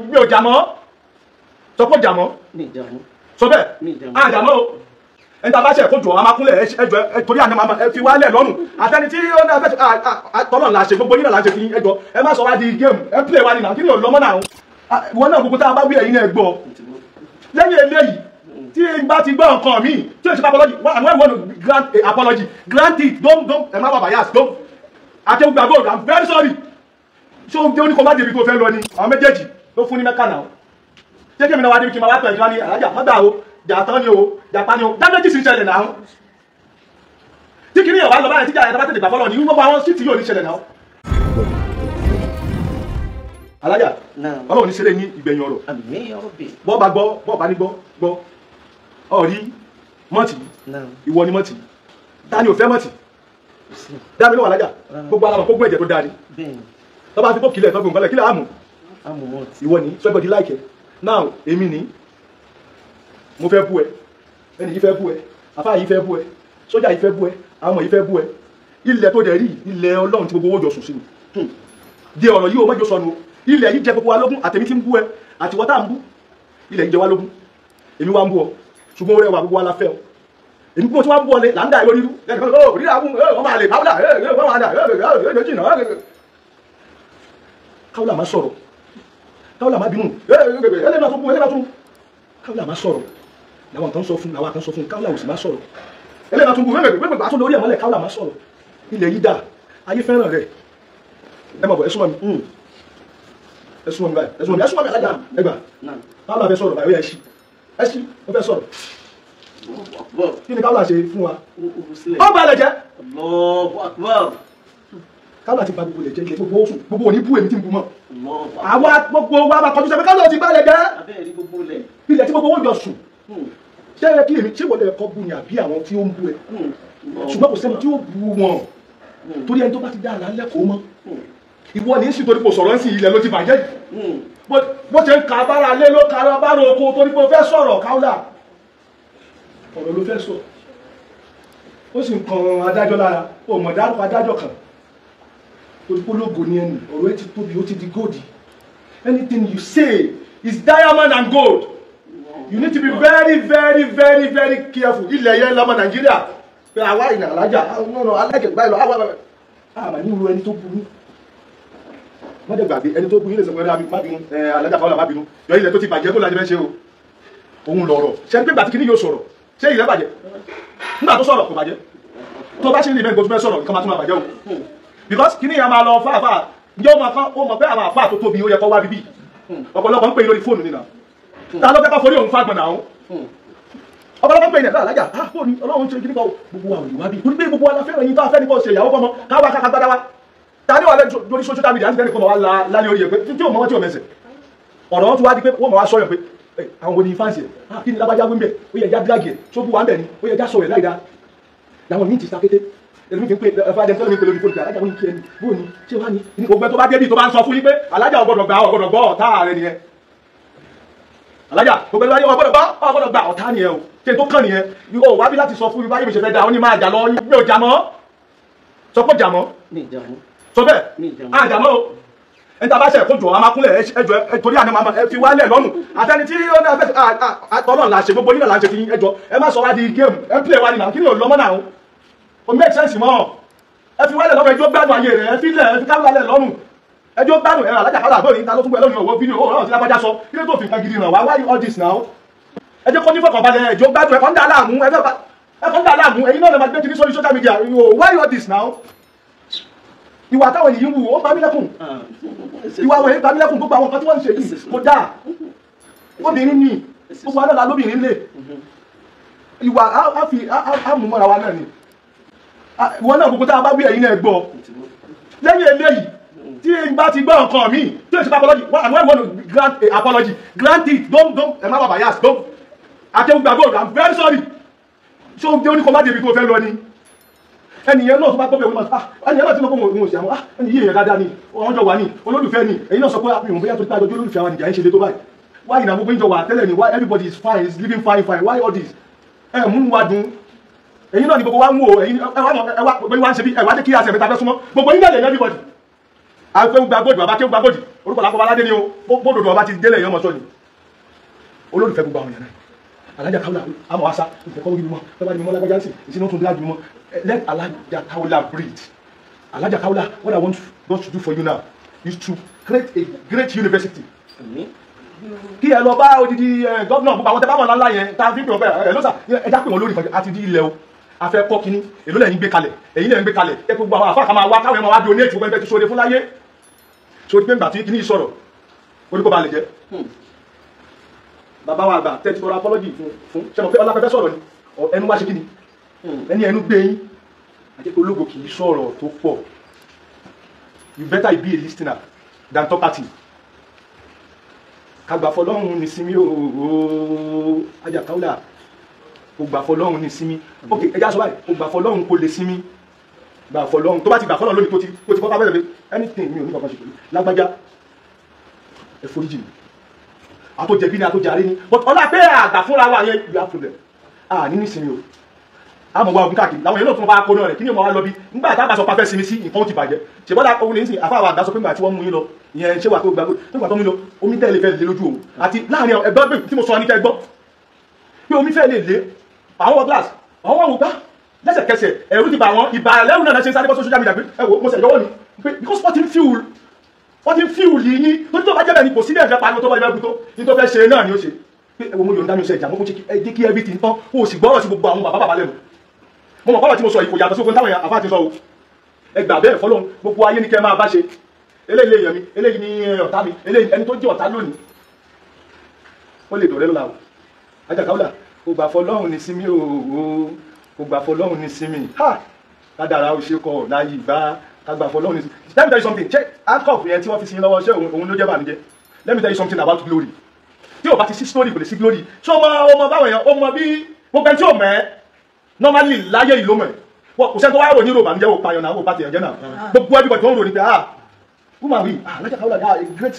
mi ò jà mọ́ sọ pé jà mọ́ sọ bẹ́ẹ̀ a jà mọ́ o ẹni tá a bá ṣe ẹ̀kọ́ jọ a máa kúnlẹ̀ ẹjọ́ torí àná máa fi wálẹ̀ lọ́rùn àtẹni tí ó ní ẹgbẹ́ tọ́lọ̀ là ṣe gbogbo yín náà là ṣe fi ẹjọ́ ẹ má sọ wá di géèmù ẹ pílẹ̀ wá nínú kí ni ò lọ́mọ́ náà wọn náà gbogbo tá a bá wí ẹ̀yin náà gbọ́ lẹ́yìn eléyìí tí n bá ti gbọ́ nǹkan mi tí o ṣe apology and when you want to grant a apology grant it don't ẹ má wà bias don't àtẹ̀wùgbà gold I'm very sorry ṣé o jẹ́ oníkọ́ má débi tó fẹ́ lọ ni àwọn méjèèjì ló fún ní mẹ́kà náà ṣé kí èmi náà wá débi kí n máa wá pẹ̀lú ní alájà mọ́gbà o jàtọ́ ni o jàpá ni o dáméjì sì ń ṣẹlẹ̀ náà tí kìíní yẹn wá lọ báyìí tí jà yẹn bá tètè gbà fọlọ́ ní gbogbo àwọn síìtì yóò ní ṣẹlẹ̀ náà. alájà ọlọ́run ní ṣẹlẹ̀ ní ìgbẹ̀yìn ọ̀rọ̀ bọ́ọ̀ bá gbọ́ bọ́ọ̀ bá ní gbọ́ ọ̀rí mọ́tì ìwọ ni mọ́tì ta ni ò fẹ́ mọ́tì dámi ló wà lájà gbogbo alamọ̀ gbogbo ẹ̀jẹ̀ tó dáa ni tọ́ bá fi kó kílẹ̀ tọ́ fi nǹkan lẹ̀ kílẹ̀ àmù ìwọ ni sọ́gbọ́dí láìkẹ́ now èmi ni mo fẹ́ bú ẹ ẹni yìí fẹ́ bú ẹ afá yìí fẹ́ bú ẹ sójà yìí fẹ́ bú ẹ àwọn ọmọ yìí fẹ́ bú ẹ ilẹ̀ tó dẹ̀ rí ilẹ̀ ọlọ́run tí gbogbo owó jọ sùn sí ni di ọ̀rọ̀ yìí o mọ́jọ sọnù ilẹ̀ yìí jẹ gbogbo wa lógún àtẹ̀mí tí ń bú ẹ àti wọ́n tá ń bú ilẹ̀ yìí jẹ wa lógún èmi wá ń bú ọ ṣùgbọ́n orí ẹwà gbogbo wa la fẹ́ ọ èmi kúmọ̀ tí wọ́n ń bú ọ là ń dá ẹ lórí rú káwùlà má sọ̀rọ̀ káwùlà má bínú ẹlẹ́nà tó bú ẹlẹ́nà tó káwùlà má sọ̀rọ̀ làwọn kan sọ fún káwùlà ò sì má sọ̀rọ̀ ẹlẹ́nà tó bú wẹ́wẹ́wẹ́ tó lórí ẹ̀mọ́lẹ̀ káwùlà má sọ̀rọ̀ ilẹ̀ yìí dà ayé fẹ́ràn rẹ̀ ẹ mọ̀ bọ̀ ẹ̀sùn mọ̀ mi ẹ̀sùn mọ̀ mi báyìí ẹ̀sùn mọ̀ mi alájà ẹgbà káwùlà fẹ́ sọ̀rọ̀ báyìí ẹ̀ṣí ó fẹ́ sọ̀rọ̀ kí ni káwùlà ṣe fún wa ó bá ẹlẹ̀ jẹ́ káwùlà ti ba gbogbo ilẹ̀ jẹ́ ilẹ̀ gbogbo òní bú èmi tí ń bu mọ́ àwa gbogbo wa máa kọjú sẹ́mi káwùlà ti bá ẹlẹ̀ jẹ́ ilẹ̀ tí gbogbo wọn jọ sùn ṣé ẹ kí èmi tí wọlé ẹ̀kọ́ bu ni àbí àwọn tí ó ń bú ẹ ṣùgbọ́n kò sẹ́ni tí ó bu wọn torí ẹni tó bá ti dá àlá lẹ́kọ̀ọ́ mọ́ ìwọ ní sì torí kò sọ̀rọ̀ sí ilẹ̀ ló ti bàjẹ́ bó ṣe ń ka bára lé ló ka lọ bára oko torí pé o fẹ́ sọ̀rọ̀ káwùlà ọ̀rọ̀ ló fẹ́ sọ ó sì ń kan adájọ́ lára ó mọ̀ dárúkọ adájọ́ kan torí pé ológo ni ẹni ọ̀rọ̀ ẹ ti tóbi ó ti di gold anything you say is diamond and gold you need to be very very very very careful ilẹ̀ yẹn lọ́mọ nàìjíríà pé àwa ìnà alájà alájẹ báyìí lọ àmà ní irú ẹni tó burú mọ́jẹ̀ gbàgbé ẹni tó burú ilé sọ pé má bínú alájà fáwọn má bínú yọ ilẹ̀ tó ti bàjẹ́ kó láti fẹ́ ṣe o òun lọ̀rọ̀ ṣe pé gbàtí kìíní yóò sọ̀rọ̀ ṣé ilẹ̀ bàjẹ́ nígbà tó sọ̀rọ̀ kò bàjẹ́ tó bá ṣe ní ìbẹ́ gbogbo sọ̀rọ̀ nǹkan máa tún máa bàjẹ́ o because kìíní yẹn máa lọ fáfá ǹjẹ́ ó mọ̀ pé àwọn àfáà tó tóbi ó yẹ kó wá bíbí ọ̀pọ̀lọpọ̀ ń pè lórí fóònù nínú ta ló fẹ́ kọ́ forí òun fagbọ̀n náà ọ̀pọ̀lọpọ̀ ń pè ní ẹ̀dá alájà fóònù ọlọ́run ṣe kíní kan gbogbo wa òyìnbá bí torí pé gbogbo wa la fẹ́ràn yín tó afẹ́ nípa ṣe ìyàwó fọmọ káwá káka gbádá wa ta ní wà lórí social media àti ẹnìkan wà lálẹ́ orí ẹ̀ pé tí ò mọ́ tí ò mẹ́sẹ̀ ọ̀rọ̀ wọn tún wá di pé wọ́n mọ̀ wá sọ̀rọ̀ pé àwọn wo ni fáǹsì ẹ̀ kí ni lábájá wí ń bẹ̀ ó yẹ já dírágì ẹ̀ tó bú wa ń bẹ̀ ni ó yẹ já sọ̀rọ̀ ẹ̀ láìda làwọn míì ti sákété ẹlòmíì fi ń pè fàdé tẹ́lẹ̀ mi pè lórí fóònù alájà wọn ní kí ẹni bóò ni ṣé wá ní gbogbo ẹ tó bá débi tó bá ń sọ fún yín pé alájà ọgbọ́dọ̀ gbọ́ ọ̀tá rẹ nìyẹn alájà gbogbo ẹni wá ní ọgbọ́dọ̀ gbà ọ̀tá nìyẹn o ṣe tó kàn nìyẹn yóò wá bí láti sọ fún mi báyìí mi ṣe fẹ́ da ó ní máa jà lọ mi ò jà mọ́ sọ pé jà mọ́ sọ bẹ́ẹ̀ a jà mọ́ o ẹni tá a bá ṣe ẹ̀kọ́ jọ a máa kúnlẹ̀ ẹjọ́ torí àná máa fi wálẹ̀ lọ́rùn àtẹni tí ó ní ẹgbẹ́ tọ́lọ̀ là ṣe gbogbo yín náà là ń ṣe fi ẹjọ́ ẹ má sọ wá di géèmù ẹ pílẹ̀ wá nínú kí ni ò lọ́mọ́ náà o make sense mọ́ ẹ fi wálẹ̀ lọ́rùn ẹjọ́ gbádùn ayé rẹ̀ ẹ fi lẹ̀ ẹ fi káwálẹ̀ lọ́rùn ẹjọ́ gbádùn ẹ̀rọ alájà kálá àbọ̀ yìí ta ló tún gbẹ lọ́rùn ọ̀wọ́ fídíò ọ̀rọ̀ tí lápájá sọ kí ló tó fi kan gidi ràn wá why all this now ẹ jẹ́ kó ní fọkànbalẹ̀ ẹjọ́ gbádùn ẹ̀kọ́ ń dà láàmú ẹ̀yin náà lè máa gbé kiri sórí social media why all this now ìwà táwọn ènìyàn wù ó bá mi lẹ́kùn ìwà àwọn èyí bá mi lẹ́kùn gbogbo àwọn nǹkan tí wọ́n ń ṣe yìí kò dáa obìnrin ni gbogbo anáà lóbìnrin lè ìwà àmúmọ́ra wa náà ni ìwọ náà gbogbo tá a bá wí ẹ̀yin náà gbọ́ lẹ́yìn eléyìí tí n bá ti gbọ́ nǹkan mi tí o ti pa apology and when you want to grant a apology grant it don't ẹ má bàbá yas don't àtẹ̀wùgbà gold I'm very sorry ṣé o jẹ́ oníkọ́ má débi tó fẹ́ lọ ni ẹnìyẹn náà tó bá gbọ́bẹ̀ wọn ẹnìyẹn náà tí wọ́n kọ́ wọn òṣìṣẹ́ àwọn ẹni yìí èèyàn dáadáa ni wọ́n jọ wà ní olólùfẹ́ ni èyí náà sọ pé àpìyàn bóyá tó dájọ́ olólùfẹ́ àwọn ìjà ń ṣe lé tó báyìí why ìdá gbogbo ìjọ wà tẹ́lẹ̀ ni why everybody is fine is living fine why all this ẹ mú wa dùn èyí náà ni gbogbo wa ń wò ẹwà gbogbo wa ń ṣe bí ẹwà dé kí àṣẹ mẹ́ta fẹ́ súnmọ́ gbogbo yín náà lè ní everybody afẹ́ gba góòdì bàbá kí ó gba góòdì orúkọ lápá aládé ni o bódòdó ọba ti délẹ̀ yọmọ sọ ni olólùfẹ́ gbogbo àwọn yẹn náà alájà káwọlà àmọ́ àṣà ìfẹ́kọ́ wí mímọ́ tọ́ba ni mímọ́ lágbájá sí ìsinú tó dájú mímọ́ let alájà káwọlà breathe alájà káwọlà what I want God to do for you now is to create a great university kí ẹ lọ bá odidi gọ́vnà gbogbo àwọn tẹ bá mọ̀ ńlá yẹn tá a fi ń pè wọ́n bẹ́ẹ̀ ẹ lọ́sà ẹ já pè wọ́n lórí ìfọ̀jẹ́ àti di ilẹ̀ o afẹ́ kọ́ kínní èló lẹ́yìn gbé kalẹ̀ èyí lẹ́yìn gbé kalẹ̀ ẹ gbogbo àwọn àfáà kan máa wá káwọn ẹ̀ máa wá di oníètì gbogbo ẹgbẹ́ ti sóore fún láyé sórí pé ńgbà tí kínní sọ̀rọ̀ orí kó ba lè jẹ́ bàbá wa àgbà tẹ́tí tọrọ apọ́lọ́jì fún ṣẹ́mọ̀ pé ọlápẹ́fẹ́ sọ̀rọ̀ ni ẹnu wá ṣe kínní ẹni ẹnu gbé yín àti pé ológo kì í sọ̀rọ̀ tó pọ̀ you better be a listener than talkative kagbà fọlọ́run ní sinmi ooo Ajá Kaola kò gbà fọlọ́run ní sinmi ok ẹjá sọ báyìí kò gbà fọlọ́run kò lè sinmi gbà fọlọ́run tó bá ti gbà fọlọ́run lónìí tó ti fọ́fà bẹ́ẹ̀ bẹ́ẹ̀ anything mi ò ní kankan ṣe pẹ̀lú lágbájá ẹ foríjì mi àtòjẹ̀bí ni àtòjàrí ni but ọlá pé àgbà fúnra wa yẹn you have problem ní ní sinmi o àmọ́ wa ogun káàkiri làwọn yẹn náà tún bá kó náà rẹ̀ kí ni ọmọ wa lọ bí nígbà tá a bá sọ pàfẹ́ sinmi sí nǹkan ti bàjẹ́ ṣèbọ́dà ohun ní sìn àfáà àgbà sọ pé nígbà tí wọ́n mú yín lọ ìyẹn ṣé wà tó gbàgbó nígbà tó mú yín lọ omi tẹ́ lè fẹ́ lé lójú òun àti láàrin ẹgbẹ́ tí mo sọ ní kẹ́ gbọ́ pé omi fẹ́ lè lé àwọn wọ glass àwọn wọ́n wò gbá lẹ́sẹ̀kẹsẹ̀ ẹ̀rú ti bà wọ́n ìbà lẹ́rù náà ṣe ń sáré bọ́ social media pé ẹ wò mo ṣe ìyọwọ́ ni pé because fourteen fuel yìí yín tó ní tó bá jẹ́ bẹ́ẹ̀ ni kò sí bẹ́ẹ̀ pariwo tó bá jẹ́ bẹ́ẹ̀ tó ní tó fẹ́ ṣe náà ni ó ṣe pé ẹ wò mo yọ̀ǹda mi ṣe ìjà mo kó jẹ́ kí everything tán o sì gbọ́rọ̀ sí gbogbo àwọn bàbá lẹ́nu mo mọ̀ kọ́lọ̀ tí mo sọ ìkò yàtọ̀ sókun táwọn àfáà ti sọ o ẹgbà bẹ́ẹ̀ fọ́lọ́run gbogbo ayé ní kẹ́ máa bá ṣe eléyìí èèyàn mi eléyìí ní ọ̀tá mi eléyìí ẹni tó jẹ́ ọ̀tá lónìí ó lè dọ̀rẹ́ lọ́la o Ajá Kaola kò gbà fọ́lọ́run ní sinmi o kò gbà fọ́lọ́run ní sinmi ha kádàrá o ṣe kọ láyé bá kágbà fọ́lọ́run ní sinmi. Let me tell you something ṣé handcuff yẹn tí wọ́n fi sin lọ́wọ́ ṣé òun ló jẹ́ bànújẹ́. Let me tell you something about glory tí o bá ti sí story kò lè sí glory ṣé ọmọ báwọn èèyàn ọmọ bí gbogbo ẹni tí ò mẹ́ normally láyé ìlú mọ̀ kò sẹ́ni tó wá rò ní rò bànújẹ́ ò payọ̀ náà ò bá ti ẹ̀jẹ̀ náà gbogbo everybody tó ń rò ní pé woman wi Ajá Kaola a great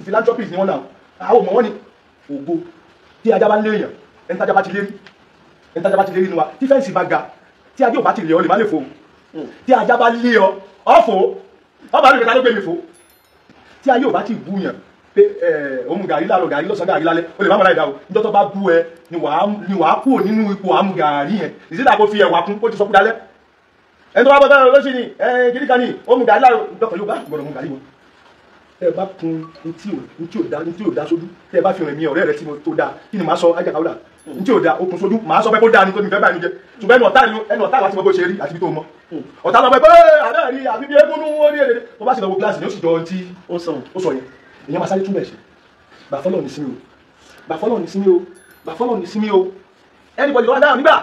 philanthropist ni wọ́n náà àwọn ọmọ wọn ni ògo tí ajá bá ń léèyàn ẹni tájá bá ti lérí nu wa tí fẹ́ǹsì bá ga tí ajá ò bá ti lè ọ lè má lè fò tí ajá bá lé ọ ọ̀fọ̀ ọba rẹ̀ kẹta ló gbé mi fò tí ajá ò bá ti bú yàn pé òun gàrí láàárọ̀ gàrí lọ́sàn gàrí lálẹ́ ó lè má mọ̀ láì dá o níjọ́ tó bá bú ẹ ni wàá kúrò nínú ipò àmú gàrí yẹn ìsídà kó fi ẹ̀wà kún ó ti sọ kú dalẹ́ ẹni tó bá bọ́ lọ́sí ni kìdí kan ní ó mú gàrí láàárọ̀ dọ́kọ̀ yóò bá gbọ́dọ̀ mú gàrí wọn tẹ́ ẹ bá kun ntí ò dá sójú tẹ́ ẹ bá fi rìn mí ọ̀rẹ́ rẹ tí mo tó dáa kí ni màá sọ Ajá Kaola ntí ò dá okùn sójú màá sọ pé kó dáa ní tó mi fẹ́ báyìí jẹ ṣùgbọ́n ẹnu ọ̀tá láti mọ bó ṣe rí àti bí tó mọ ọ̀tá lọ pé àbẹ́ rí àbí bí eégún ó rí èdè tó bá sì lọ wo kíláàsì ni ó sì jọ ti ó sọ yẹn èèyàn máa sáré túmọ̀ ẹ̀ ṣe gbà fọ́lọ́ ní sinmi o gbà fọ́lọ́ ní sinmi o gbà fọ́lọ́ ní sinmi o anybody lọ́wọ́ dáhùn nígbà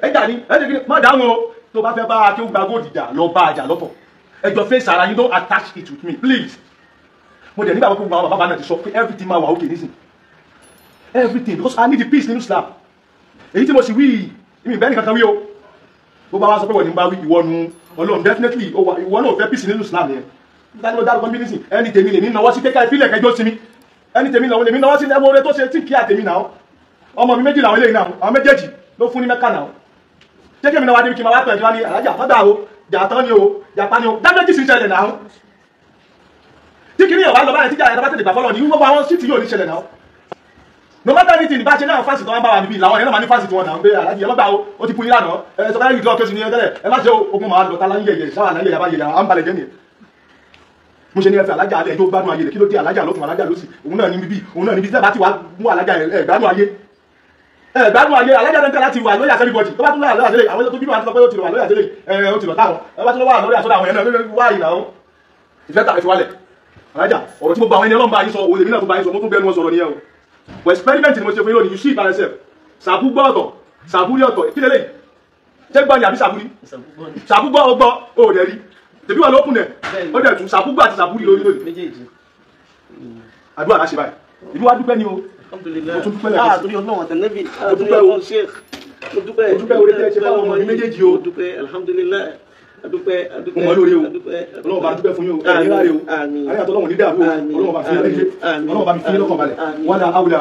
ẹ̀jà ni ẹ̀jẹ̀ má dáhùn o tó bá fẹ́ bá kí ó gba góòdì jà lọ bá àjà lọ́tọ̀ ẹjọ́ face ara yín don't attach it with me please mo dẹ̀ nígbà wọ́n kó àwọn bàbá náà ti sọ pé everything máa wà okay nísìn everything because I need the peace nínú Islam èyí tí mo sì wí ìmì bẹ́ẹ̀ nìkan kan wí o bó bá wá sọ pé wọ́n ní bá wí ìwọ nu Ọlọ́run definitely ìwọ náà fẹ́ peace nínú Islam yẹn nígbà tí dárúkọ bí nísìn ẹni tèmi lè ní náwó sí kéka ìpínlẹ̀ kẹjọ sí mi ẹni tèmi náà lè ní náwó sí ẹmọ rẹ tó ṣe tí kí àtèmi náà ọmọ mi méjì làwọn eléyìí náà àwọn méjèèjì ló fún ní Mẹ́kà náà jẹ́kẹ́ mi náà wá débi kí n máa wá pẹ̀lú ẹ̀jọ́ ní alájà fọ́dà o jàtọ́ ni o jàpá ni o dábẹ́jì sì ń ṣẹlẹ̀ náà tí kìíní ọ̀wá lọ báyìí tí jàrá tẹ̀lé gbàfọ́lọ́ ní gbogbo àwọn síìtì yóò ní ṣẹlẹ̀ náà no matter anything bá ṣe náà fásitì wọn bá wà níbí làwọn ẹ̀rọ máa ní fásitì wọn náà ń gbé alájì ẹ má gbà ó ti kú yín lánàá ẹ sọ báyìí ìdúró kẹsì ní ẹgbẹ́rẹ́ ẹ má ṣe ogun máa lọ tálá yẹyẹ sáwà náà yẹyẹ bá yẹyẹ à ń balẹ̀ jẹ́ nìyẹn mo ṣe ní ẹfẹ alájà alẹ́ tó gbádùn ayé rẹ̀ kí ló dé alájà lọ́tún alájà lọ́sì òun náà ní bíbí tẹ́ bá ti wá mú alájà ẹ̀ gbádùn ayé alájà náà ń tẹ́ láti wà lóyè àtẹ́lẹ̀ bọ́jì tó bá tún lọ́yà lóyè àtẹ́lẹ̀ àwọn tó bíbí wọn ti sọ pé ó ti lọ wà lóyè àtẹ́lẹ̀ ó ti lọ táwọn ẹ bá tún lọ́wọ́ lóyè àtọ́dọ̀ àwọn ẹ̀nà wá ìlà wọn ìfẹ́ tàbí wálẹ̀ alájà ọ̀rọ̀ tí mo bá àwọn ẹni ọlọ́mọba yín sọ òun lèmi náà tó bá yín sọ mo tún bẹ́ẹ̀ ni wọ́n sọ̀rọ̀ nìyẹn o for experiment ni mo ṣe fún yín lónìí you see by yourself sàbú gbọ́ ọ̀tọ̀ sàbú rí ọ̀tọ̀ kí lélẹ́yìn ṣé gbọ́ ni àbí sàbú rí sàbú gbọ́ ọgbọ́ ó dẹ̀ rí tèmi wà lókun dẹ̀ ó dẹ̀ tún sàbú gbọ́ àti sàbú rí lónìí àdúrà láṣẹ báyìí ìlú wa dúpẹ́ ni o mo tún dúpẹ́ lẹ́yìn àtúndì ọlọ́run àtẹnẹ́bì àtúndì ọlọ́run sheikh mo dúpẹ́ orí tẹ́ ṣe fáwọn ọmọ mi méjèèjì o mo dúpẹ́ alhamdulilayi adúpẹ́ mo mọ lórí o ọlọ́run bá dúpẹ́ fún yín o ẹ̀yìn láre o ayé àti ọlọ́run ní dàrú o ọlọ́run bá fi yín lọ́kàn balẹ̀ wọ́n dá áwùlà